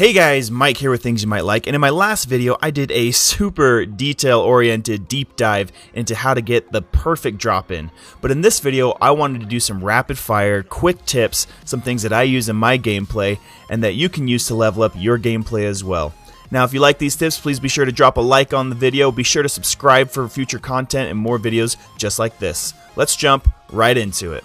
Hey guys, Mike here with things you might like, and in my last video I did a super detail-oriented deep dive into how to get the perfect drop-in. But in this video I wanted to do some rapid-fire, quick tips, some things that I use in my gameplay, and that you can use to level up your gameplay as well. Now if you like these tips, please be sure to drop a like on the video, be sure to subscribe for future content and more videos just like this. Let's jump right into it.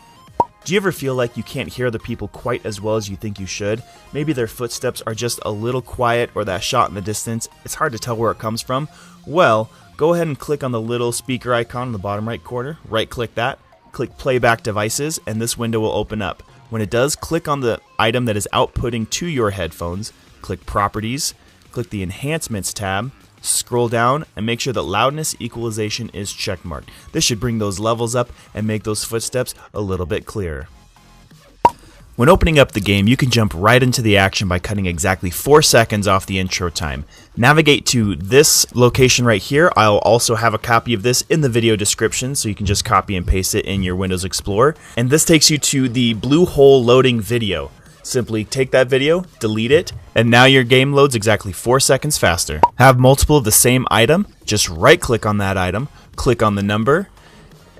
Do you ever feel like you can't hear other people quite as well as you think you should? Maybe their footsteps are just a little quiet, or that shot in the distance, it's hard to tell where it comes from? Well, go ahead and click on the little speaker icon in the bottom right corner, right click that, click playback devices, and this window will open up. When it does, click on the item that is outputting to your headphones, click properties, click the enhancements tab, scroll down and make sure that loudness equalization is checkmarked. This should bring those levels up and make those footsteps a little bit clearer. When opening up the game, you can jump right into the action by cutting exactly 4 seconds off the intro time. Navigate to this location right here. I'll also have a copy of this in the video description, so you can just copy and paste it in your Windows Explorer. And this takes you to the blue hole loading video. Simply take that video, delete it, and now your game loads exactly 4 seconds faster. Have multiple of the same item, just right click on that item, click on the number,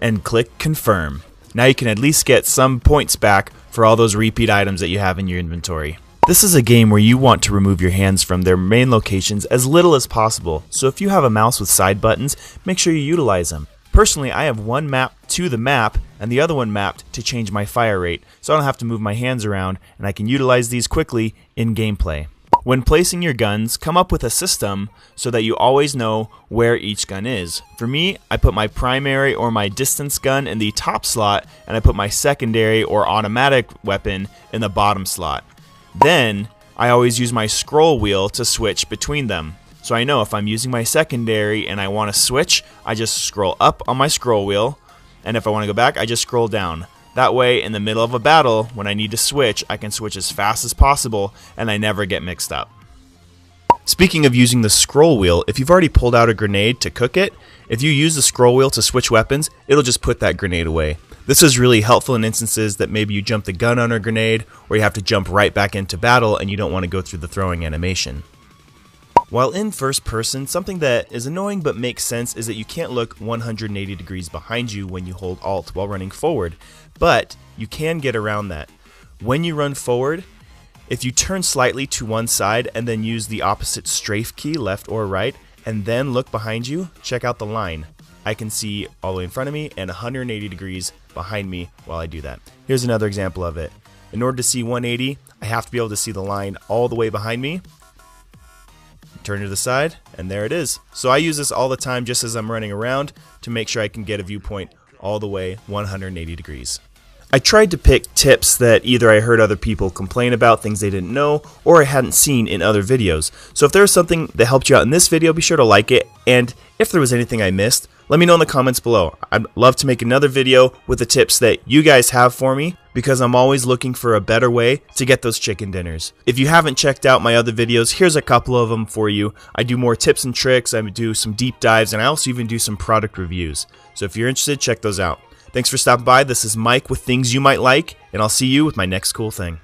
and click confirm. Now you can at least get some points back for all those repeat items that you have in your inventory. This is a game where you want to remove your hands from their main locations as little as possible, so if you have a mouse with side buttons, make sure you utilize them. Personally, I have one mapped to the map and the other one mapped to change my fire rate, so I don't have to move my hands around and I can utilize these quickly in gameplay. When placing your guns, come up with a system so that you always know where each gun is. For me, I put my primary or my distance gun in the top slot, and I put my secondary or automatic weapon in the bottom slot. Then, I always use my scroll wheel to switch between them. So I know if I'm using my secondary and I want to switch, I just scroll up on my scroll wheel, and if I want to go back, I just scroll down. That way, in the middle of a battle, when I need to switch, I can switch as fast as possible, and I never get mixed up. Speaking of using the scroll wheel, if you've already pulled out a grenade to cook it, if you use the scroll wheel to switch weapons, it'll just put that grenade away. This is really helpful in instances that maybe you jump the gun on a grenade, or you have to jump right back into battle and you don't want to go through the throwing animation. While in first person, something that is annoying but makes sense is that you can't look 180 degrees behind you when you hold Alt while running forward, but you can get around that. When you run forward, if you turn slightly to one side and then use the opposite strafe key, left or right, and then look behind you, check out the line. I can see all the way in front of me and 180 degrees behind me while I do that. Here's another example of it. In order to see 180, I have to be able to see the line all the way behind me. Turn to the side, and there it is. So I use this all the time just as I'm running around to make sure I can get a viewpoint all the way 180 degrees. I tried to pick tips that either I heard other people complain about, things they didn't know, or I hadn't seen in other videos. So if there's something that helped you out in this video, be sure to like it, and if there was anything I missed, let me know in the comments below. I'd love to make another video with the tips that you guys have for me, because I'm always looking for a better way to get those chicken dinners. If you haven't checked out my other videos, here's a couple of them for you. I do more tips and tricks, I do some deep dives, and I also even do some product reviews. So if you're interested, check those out. Thanks for stopping by. This is Mike with Things You Might Like, and I'll see you with my next cool thing.